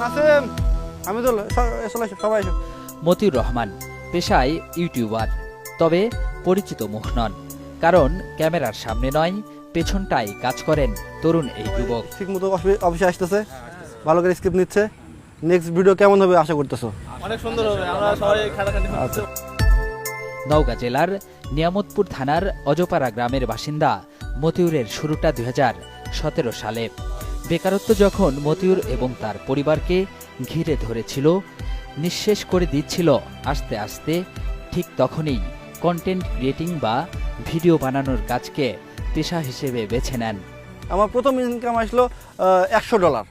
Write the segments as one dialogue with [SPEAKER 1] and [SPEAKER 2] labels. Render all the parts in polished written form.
[SPEAKER 1] নাসিম আমি তো সবাই এসো।
[SPEAKER 2] মতিউর রহমান পেশায় ইউটিউবার, তবে পরিচিত মুখ নন, কারণ ক্যামেরার সামনে নয় পেছনটাই কাজ করেন তরুণ এই যুবক।
[SPEAKER 1] ঠিক মতো অফিসে আসতেছে, ভালো করে স্ক্রিপ্ট নিচ্ছে। নেক্সট ভিডিও কেমন হবে আশা করতেছো?
[SPEAKER 3] অনেক সুন্দর হবে, আমরা সবাই খাটাখাটি করতেছি।
[SPEAKER 2] নওগাঁ জেলার নিয়ামতপুর থানার অজপাড়া গ্রামের বাসিন্দা মতিউরের শুরুটা 2017 সালে। বেকারত্ব যখন মতিউর এবং তার পরিবারকে ঘিরে ধরেছিল, নিঃশেষ করে দিচ্ছিল আস্তে আস্তে, ঠিক তখনই কন্টেন্ট ক্রিয়েটিং বা ভিডিও বানানোর কাজকে পেশা হিসেবে বেছে নেন।
[SPEAKER 1] আমার প্রথম ইনকাম আসলো $100।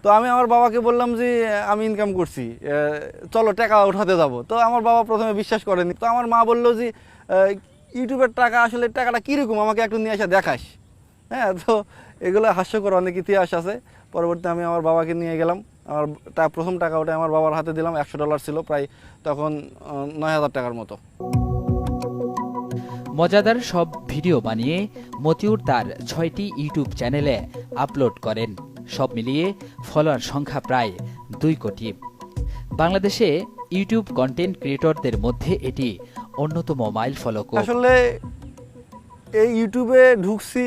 [SPEAKER 1] তো আমি আমার বাবাকে বললাম যে আমি ইনকাম করছি, চলো টাকা উঠাতে যাব। তো আমার বাবা প্রথমে বিশ্বাস করেনি। তো আমার মা বললো যে ইউটিউবের টাকা আসলে টাকাটা কীরকম, আমাকে একটু নিয়ে এসে দেখাস। হ্যাঁ, তো এগুলো হাস্যকর অনেক ইতিহাস আছে। পরবর্তী আমি আমার বাবাকে নিয়ে গেলাম, আমার প্রথম টাকা ওটা আমার বাবার হাতে দিলাম। $100 ছিল, প্রায় তখন 9,000 টাকার মতো।
[SPEAKER 2] মজাদার সব ভিডিও বানিয়ে মতিউর তার 6টি ইউটিউব চ্যানেলে আপলোড করেন। সব মিলিয়ে ফলোয়ার সংখ্যা প্রায় 2 কোটি। বাংলাদেশে ইউটিউব কন্টেন্ট ক্রিয়েটরদের মধ্যে এটি অন্যতম মাইল ফলক।
[SPEAKER 1] আসলে এই ইউটিউবে ঢুকছি,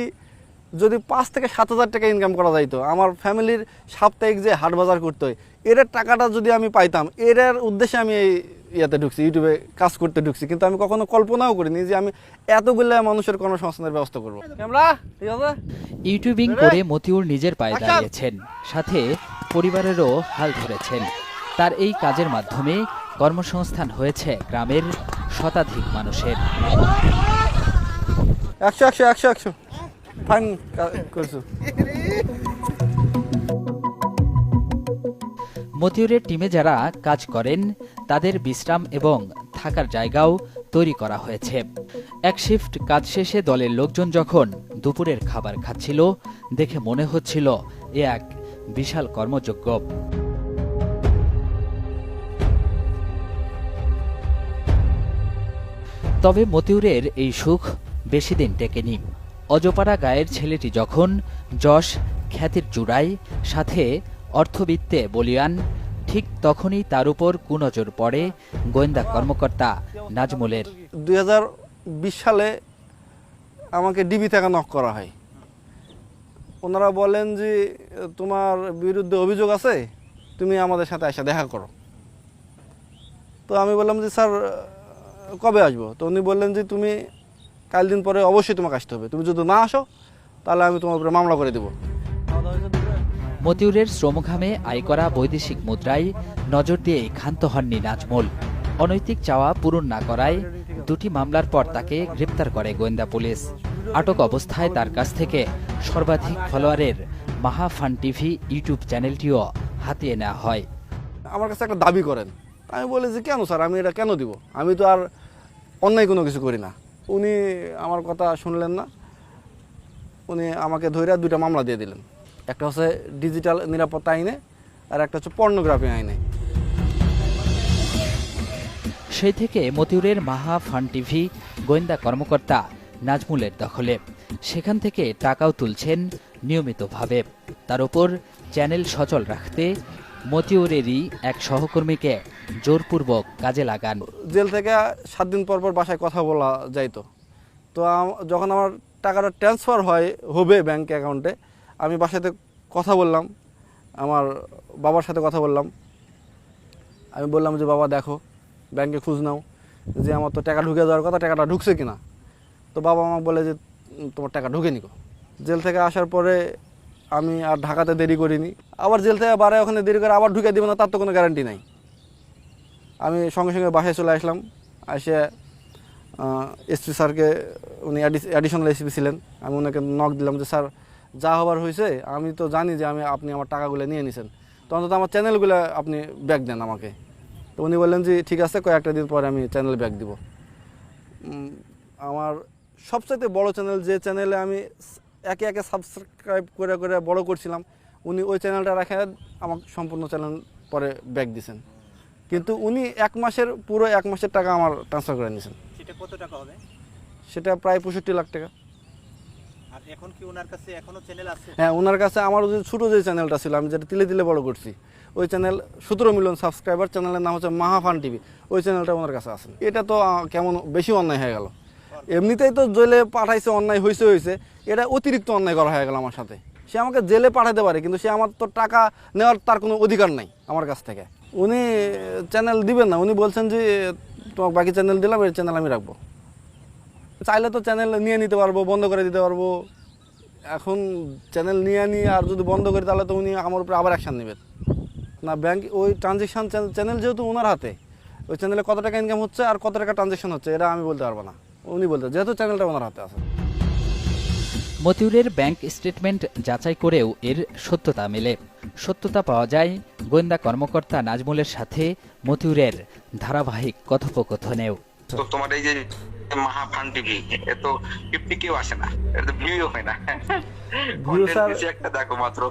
[SPEAKER 1] যদি 5 থেকে 7,000 টাকা ইনকাম করা যাইতো, আমার ফ্যামিলির সাপ্তাহিক যে হাট বাজার করতে হয়, এর টাকাটা যদি আমি পাইতাম, এর উদ্দেশ্যে আমি এই ইয়াতে ঢুকছি, ইউটিউবে কাজ করতে ঢুকছি। কিন্তু আমি কখনো কল্পনাও করিনি যে আমি এতগুলো মানুষের কর্মসংস্থানের ব্যবস্থা করবো। ক্যামেরা ঠিক আছে।
[SPEAKER 2] ইউটিউবিং করে মতিউর নিজের পায়ে দাঁড়িয়েছেন, সাথে পরিবারেরও হাল ধরেছেন। তার এই কাজের মাধ্যমে কর্মসংস্থান হয়েছে গ্রামের শতাধিক মানুষের।
[SPEAKER 1] 100 ফাইন করছো।
[SPEAKER 2] মতিউরের টিমে যারা কাজ করেন তাদের বিশ্রাম এবং থাকার জায়গাও তৈরি করা হয়েছে। এক শিফট কাজ শেষে দলের লোকজন যখন দুপুরের খাবার খাচ্ছিল, দেখে মনে হচ্ছিল এ এক বিশাল কর্মযজ্ঞ। তবে মতিউরের এই সুখ বেশি দিন টেকেনি। অজপাড়া গায়ের ছেলেটি যখন যশ খ্যাতির চূড়ায়, সাথে অর্থবিত্তে বলিয়ান, ঠিক তখনই তার উপর কুনজর পড়ে গোয়েন্দা কর্মকর্তা নাজমুলের।
[SPEAKER 1] 2020 সালে আমাকে ডিবি থেকে নক করা হয়। ওনারা বলেন যে তোমার বিরুদ্ধে অভিযোগ আছে, তুমি আমাদের সাথে এসে দেখা করো। তো আমি বললাম যে স্যার কবে আসবো? তো উনি বললেন যে তুমি কাল দিন পরে অবশ্যই তোমাকে আসতে হবে, তুমি যদি না আসো তাহলে আমি তোমার উপরে মামলা করে দেবো।
[SPEAKER 2] মতিউরের শ্রমঘামে আয় করা বৈদেশিক মুদ্রায় নজর দিয়ে ক্ষান্ত হননি নাজমুল। অনৈতিক চাওয়া পূরণ না করায় 2টি মামলার পর তাকে গ্রেপ্তার করে গোয়েন্দা পুলিশ। আটক অবস্থায় তার কাছ থেকে সর্বাধিক ফলোয়ারের মাহা ফান টিভি ইউটিউব চ্যানেলটিও হাতিয়ে নেওয়া হয়।
[SPEAKER 1] আমার কাছে একটা দাবি করেন। আমি বলি যে কেন স্যার, আমি এটা কেন দিব? আমি তো আর অন্যায় কোনো কিছু করি না। উনি আমার কথা শুনলেন না, উনি আমাকে ধরে 2টা মামলা দিয়ে দিলেন। একটা হচ্ছে ডিজিটাল নিরাপত্তা আইনে, আর একটা হচ্ছে পর্নোগ্রাফি আইনে।
[SPEAKER 2] সেই থেকে মতিউরের মাহা ফান টিভি গোয়েন্দা কর্মকর্তা নাজমুলের দখলে। সেখান থেকে টাকাও তুলছেন নিয়মিতভাবে। তার উপর চ্যানেল সচল রাখতে মতিউরেরই এক সহকর্মীকে জোরপূর্বক কাজে লাগান।
[SPEAKER 1] জেল থেকে 7 দিন পর বাসায় কথা বলা যাইতো। তো যখন আমার টাকাটা ট্রান্সফার হবে ব্যাংক অ্যাকাউন্টে, আমি বাসাতে কথা বললাম, আমার বাবার সাথে কথা বললাম। আমি বললাম যে বাবা দেখো, ব্যাংকে খোঁজ নাও যে আমার তো টাকা ঢুকে যাওয়ার কথা, টাকাটা ঢুকছে কিনা। তো বাবা আমাকে বলে যে তোমার টাকা ঢুকেনি। জেল থেকে আসার পরে আমি আর ঢাকাতে দেরি করিনি। আবার জেল থেকে বাড়ায় ওখানে দেরি করে আবার ঢুকে দেবো না, তার তো কোনো গ্যারান্টি নাই। আমি সঙ্গে সঙ্গে বাসায় চলে আসলাম। এসে এসপি স্যারকে, উনি অ্যাডিশনাল এসপি ছিলেন, আমি ওনাকে নক দিলাম যে স্যার যা হবার হয়েছে, আমি তো জানি যে আপনি আমার টাকাগুলো নিয়ে নিছেন, তো অন্তত আমার চ্যানেলগুলো আপনি ব্যাক দেন আমাকে। তো উনি বললেন যে ঠিক আছে, কয়েকটা দিন পরে আমি চ্যানেল ব্যাক দিব। আমার সবচাইতে বড় চ্যানেল, যে চ্যানেলে আমি একে একে সাবস্ক্রাইব করে করে বড় করছিলাম, উনি ওই চ্যানেলটা রেখে আমাকে সম্পূর্ণ চ্যানেল পরে ব্যাক দিয়েছেন। কিন্তু উনি পুরো 1 মাসের টাকা আমার ট্রান্সফার করে নিয়েছেন।
[SPEAKER 3] সেটা কত টাকা হবে?
[SPEAKER 1] সেটা প্রায় 65 লাখ টাকা।
[SPEAKER 3] আর এখন কি ওনার কাছে এখনো চ্যানেল আছে?
[SPEAKER 1] হ্যাঁ, ওনার কাছে আমার যে ছোটো যে চ্যানেলটা ছিল, আমি যেটা তিলে তিলে বড় করছি, ওই চ্যানেল 17 মিলিয়ন সাবস্ক্রাইবার, চ্যানেলের নাম হচ্ছে মাহাফান টিভি, ওই চ্যানেলটা ওনার কাছে আছে। এটা তো কেমন বেশি অন্যায় হয়ে গেল। এমনিতেই তো জেলে পাঠাইছে, অন্যায় হয়েছে, এটা অতিরিক্ত অন্যায় করা হয়ে গেল আমার সাথে। সে আমাকে জেলে পাঠাতে পারে, কিন্তু সে আমার তো টাকা নেওয়ার তার কোনো অধিকার নাই আমার কাছ থেকে। উনি চ্যানেল দিবেন না, উনি বলছেন যে তোমাকে বাকি চ্যানেল দিলাম, এই চ্যানেল আমি রাখবো। চাইলে তো চ্যানেল নিয়ে নিতে পারবো, বন্ধ করে দিতে পারবো। এখন চ্যানেল নিয়ে আর যদি বন্ধ করি তাহলে তো উনি আমার উপরে আবার অ্যাকশান নেবেন না। ব্যাংক ওই ট্রানজেকশান চ্যানেল যেহেতু ওনার হাতে, ওই চ্যানেলে কত টাকা ইনকাম হচ্ছে আর কত টাকা ট্রানজেকশন হচ্ছে এটা আমি বলতে পারবো না, উনি বলতে, যেহেতু চ্যানেলটা ওনার হাতে আছে।
[SPEAKER 2] মতিউরের ব্যাংক স্টেটমেন্ট যাচাই করেও এর সত্যতা মেলে। সত্যতা পাওয়া যায় গোয়েন্দা কর্মকর্তা নাজমুলের সাথে মতিউরের ধারাবাহিক কথোপকথনেও।
[SPEAKER 4] তো তোমার এই যে মাহাফান টিভি, এ তো 50 কেউ আসে না, এটা তো ভিউ হয় না।
[SPEAKER 1] স্যার
[SPEAKER 4] একটা দেখো মাত্র,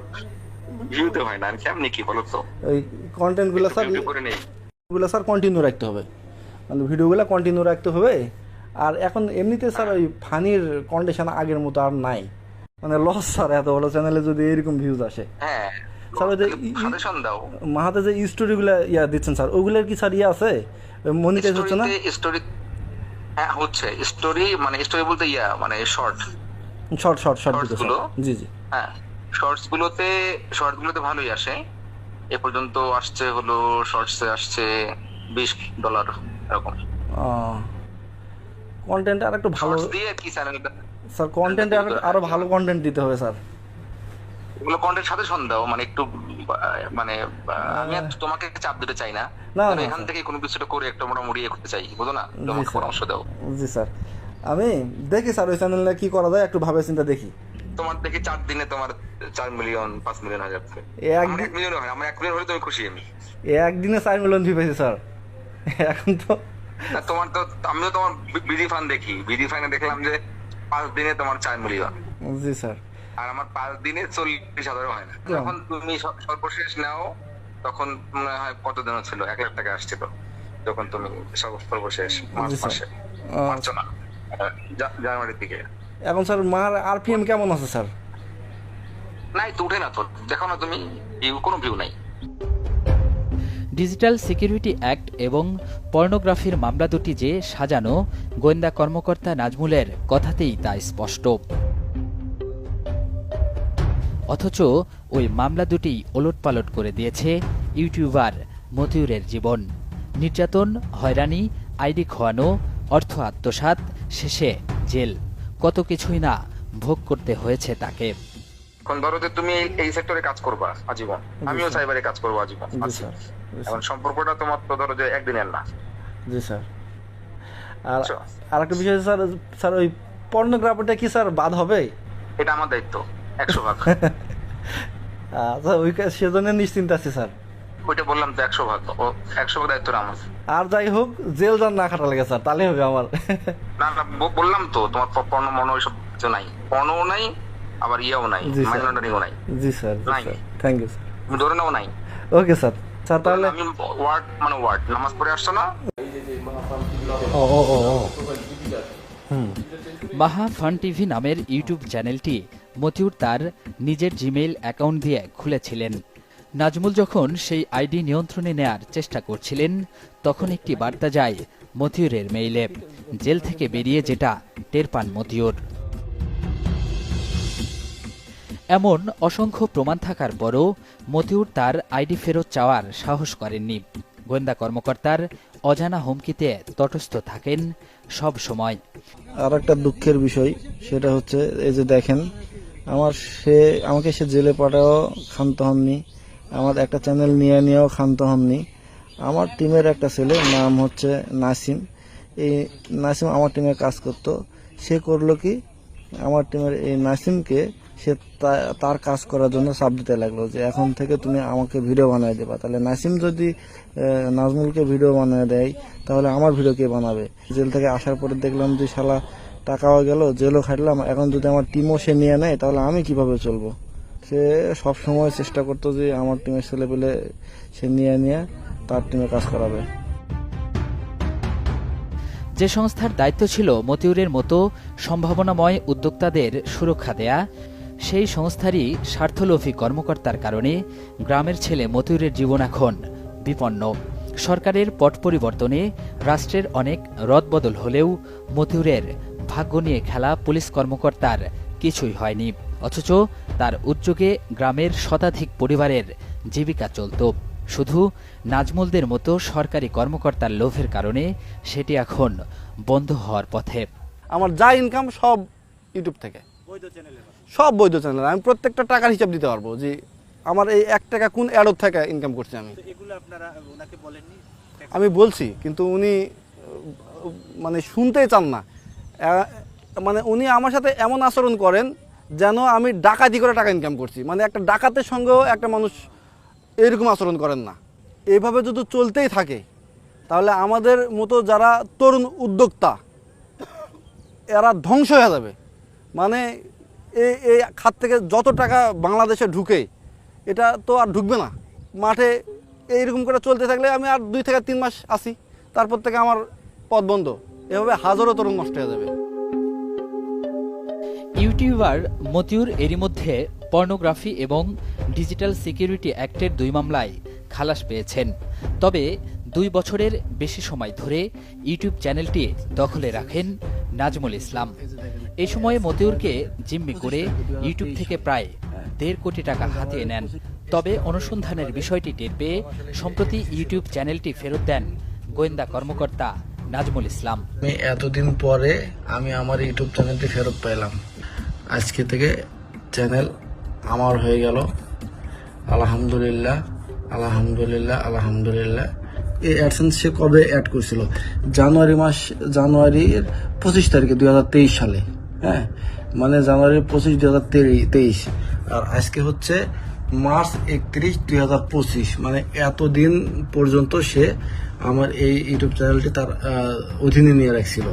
[SPEAKER 4] ভিউ তো হয় না, কেমনি কি বলো তো?
[SPEAKER 1] ওই কন্টেন্টগুলো স্যার
[SPEAKER 4] করে নেই,
[SPEAKER 1] ওগুলো স্যার কন্টিনিউ রাখতে হবে, মানে ভিডিওগুলো কন্টিনিউ রাখতে হবে। আর এখন এমনিতে স্যার ওই ফানির কন্ডিশন আগের মতো আর নাই, মানে লস স্যার। এত বড় চ্যানেলে যদি এরকম ভিউজ আসে,
[SPEAKER 4] হ্যাঁ
[SPEAKER 1] স্যার ওই যে
[SPEAKER 4] সাজেশন দাও।
[SPEAKER 1] মাহাতে যে স্টোরিগুলো দিচ্ছেন স্যার, ওইগুলোর কি স্যার আছে, মনিটাইজ হচ্ছে না?
[SPEAKER 4] স্টোরি হ্যাঁ হচ্ছে, স্টোরি মানে স্টোরি বলতে মানে শর্ট
[SPEAKER 1] গুলো, জি জি,
[SPEAKER 4] হ্যাঁ শর্টস গুলোতে ভালোই আসে। এ পর্যন্ত আসছে হলো শর্টসে আসছে $20 এরকম।
[SPEAKER 1] কন্টেন্ট আর একটু ভালো
[SPEAKER 4] দিয়ে কি চ্যানেলটা
[SPEAKER 1] স্যার, কন্টেন্টে আরো ভালো কন্টেন্ট দিতে হবে স্যার।
[SPEAKER 4] এগুলো কন্টেন্ট সাজেশন দাও, মানে একটু মানে আমি আর তোমাকে চাপ দিতে চাই না,
[SPEAKER 1] না,
[SPEAKER 4] এখান থেকে কোনো কিছুটা করে একটা মোটামুটি করতে চাই, বুঝো না? তোমাকে পরামর্শ দাও।
[SPEAKER 1] জি স্যার, আমি দেখি স্যার ওই চ্যানেলে কি করা যায়, একটু ভাবে চিন্তা দেখি।
[SPEAKER 4] তোমার দেখি 4 দিনে তোমার 4 মিলিয়ন 5 মিলিয়ন হয়ে যাচ্ছে। 1 মিলিয়ন হয়, আমার 1 মিলিয়ন হলে তুমি খুশি। আমি
[SPEAKER 1] একদিনে 4 মিলিয়ন ভিউ পেয়েছি স্যার। এখন তো
[SPEAKER 4] তোমার তো, আমিও তোমার বিডি ফান দেখি, বিডি ফানে দেখলাম যে 5 দিনে তোমার 4 মিলিয়ন।
[SPEAKER 1] জি স্যার,
[SPEAKER 4] আর আমার 5 দিনে 40,000 হয় না। যখন তুমি সর্বশেষ নাও তখন মনে হয় কত দিন ছিল, 1 লাখ টাকা আসছিল যখন তুমি সর্বশেষ মার্চ মাসে, মার্চ না জানুয়ারির দিকে।
[SPEAKER 1] এখন স্যার মার আরপিএম কেমন আছে স্যার?
[SPEAKER 4] নাই তো, উঠে না তো, দেখো না তুমি, কোনো ভিউ নাই।
[SPEAKER 2] ডিজিটাল সিকিউরিটি অ্যাক্ট এবং পর্নোগ্রাফির মামলা দুটি যে সাজানো, গোয়েন্দা কর্মকর্তা নাজমুলের কথাতেই তা স্পষ্ট। অথচ ওই মামলা দুটি ওলটপালট করে দিয়েছে ইউটিউবার মতিউরের জীবন। নির্যাতন, হয়রানি, আইডি খোয়ানো, অর্থ আত্মসাৎ, শেষে জেল, কত কিছুই না ভোগ করতে হয়েছে তাকে।
[SPEAKER 4] এখন ধরো যে তুমি এই সেক্টরে কাজ করবা আজীবন, আমিও সাইবারে কাজ করবো আজীবন। এখন সম্পর্কটা তোমার তো ধরো যে একদিনের না।
[SPEAKER 1] জি স্যার, আর একটা বিষয় স্যার, স্যার ওই পর্নোগ্রাফিটা কি স্যার বাদ হবে?
[SPEAKER 4] এটা আমার দায়িত্ব 100%।
[SPEAKER 1] আচ্ছা, ওই সেজন্য নিশ্চিন্ত আছি স্যার।
[SPEAKER 4] ওইটা বললাম তো 100%, ও 100% দায়িত্ব আমার।
[SPEAKER 1] আর যাই হোক, জেল যান না খাটা লাগে স্যার, তাহলে হবে আমার।
[SPEAKER 4] না না, বললাম তো তোমার পর্ণ মনো ওইসব কিছু নাই, পর্ণও নাই, আবার ইয়েও নাই, মানি লন্ডারিংও নাই।
[SPEAKER 1] জি স্যার, থ্যাংক ইউ স্যার।
[SPEAKER 4] তুমি ধরে নাও নাই।
[SPEAKER 1] Okay sir. স্যার তাহলে
[SPEAKER 4] আমি ওয়ার্ড নামাজ পড়ে আসছো না?
[SPEAKER 2] মাহা ফান টিভি নামের ইউটিউব চ্যানেলটি মতিউর তার নিজের জিমেইল অ্যাকাউন্ট দিয়ে খুলেছিলেন। নাজমুল যখন সেই আইডি নিয়ন্ত্রণে নেয়ার চেষ্টা করছিলেন, তখন একটি বার্তা যায় মতিউরের মেইলে। জেল থেকে বেরিয়ে যেটা টের পান মতিউর। এমন অসংখ্য প্রমাণ থাকার পরও মতিউর তার আইডি ফেরত চাওয়ার সাহস করেননি। গোয়েন্দা কর্মকর্তার অজানা হুমকিতে তটস্থ থাকেন সব সময়।
[SPEAKER 1] আর একটা দুঃখের বিষয়, সেটা হচ্ছে এই যে দেখেন, আমাকে সে জেলে পাঠাও ক্ষান্ত হননি, আমার একটা চ্যানেল নিয়েও ক্ষান্ত হননি। আমার টিমের একটা ছেলে, নাম হচ্ছে নাসিম, এই নাসিম আমার টিমে কাজ করতো। সে করলো কি, আমার টিমের এই নাসিমকে সে তার কাজ করার জন্য চাপ দিতে লাগলো যে এখন থেকে তুমি আমাকে ভিডিও বানিয়ে দেবা। তাহলে নাসিম যদি নাজমুলকে ভিডিও বানিয়ে দেয়, তাহলে আমার ভিডিও কে বানাবে? জেল থেকে আসার পরে দেখলাম যে শালা টাকাও গেল, জেলও খাটলাম, এখন যদি আমার টিমও সে নিয়ে নেয় তাহলে আমি কিভাবে চলবো? সে সব সময় চেষ্টা করতো যে আমার টিমের ছেলে পেলে সে নিয়ে তার টিমে কাজ করাবে।
[SPEAKER 2] যে সংস্থার দায়িত্ব ছিল মতিউরের মতো সম্ভাবনাময় উদ্যোক্তাদের সুরক্ষা দেয়া, সেই সংস্থারই স্বার্থলোভী কর্মকর্তার কারণে গ্রামের ছেলে মতিউরের জীবন এখন বিপন্ন। সরকারের পট পরিবর্তনে রাষ্ট্রের অনেক রদবদল হলেও মতিউরের ভাগ্য নিয়ে খেলা পুলিশ কর্মকর্তার কিছুই হয়নি, অথচ তার উদ্যোগে গ্রামের শতাধিক পরিবারের জীবিকা চলত। শুধু নাজমুলদের মতো সরকারি কর্মকর্তার লোভের কারণে সেটি এখন বন্ধ হওয়ার পথে।
[SPEAKER 1] আমার যা ইনকাম সব ইউটিউব থেকে,
[SPEAKER 3] বৈধ চ্যানেলে
[SPEAKER 1] সব বৈধ চ্যানেল। আমি প্রত্যেকটা টাকার হিসাব দিতে পারবো যে আমার এই 1 টাকা কোন অ্যাডোর থেকে ইনকাম করছি আমি।
[SPEAKER 3] তো এগুলো আপনারা ওনাকে বলেননি?
[SPEAKER 1] আমি বলছি, কিন্তু উনি মানে শুনতেই চান না। মানে উনি আমার সাথে এমন আচরণ করেন যেন আমি ডাকাতি করে টাকা ইনকাম করছি। মানে একটা ডাকাতের সঙ্গেও একটা মানুষ এরকম আচরণ করেন না। এইভাবে যদি চলতেই থাকে তাহলে আমাদের মতো যারা তরুণ উদ্যোক্তা এরা ধ্বংস হয়ে যাবে। মানে এই খাত থেকে যত টাকা বাংলাদেশে ঢুকে এটা তো আর ঢুকবে না। মাঠে এইরকম করে চলতে থাকলে আমি আর 2 থেকে 3 মাস আসি, তারপর থেকে আমার পথ বন্ধ। এভাবে হাজারো তরুণ নষ্ট হয়ে যাবে।
[SPEAKER 2] ইউটিউবার মতিউর এরই মধ্যে পর্নোগ্রাফি এবং ডিজিটাল সিকিউরিটি অ্যাক্টের 2 মামলায় খালাস পেয়েছেন। তবে 2 বছরের বেশি সময় ধরে ইউটিউব চ্যানেলটি দখলে রাখেন নাজমুল ইসলাম। এই সময়ে মতিউরকে জিম্মি করে ইউটিউব থেকে প্রায় 1.5 কোটি টাকা হাতিয়ে নেন। তবে অনুসন্ধানের বিষয়টি টের পেয়ে সম্প্রতি ইউটিউব চ্যানেলটি ফেরত দেন গোয়েন্দা কর্মকর্তা নাজমুল ইসলাম।
[SPEAKER 5] আমি এতদিন পরে আমি আমার ইউটিউব চ্যানেলটি ফেরত পেলাম। আজকে থেকে চ্যানেল আমার হয়ে গেল। আলহামদুলিল্লাহ, আলহামদুলিল্লাহ, আলহামদুলিল্লাহ। এই অ্যাডসেন্স সে কবে অ্যাড করছিল? জানুয়ারির 25 তারিখে 2023 সালে। হ্যাঁ, মানে জানুয়ারির 25, 2023। আর আজকে হচ্ছে মার্চ 31, 2025। মানে এতদিন পর্যন্ত সে আমার এই ইউটিউব চ্যানেলটি তার অধীনে নিয়ে রাখছিল।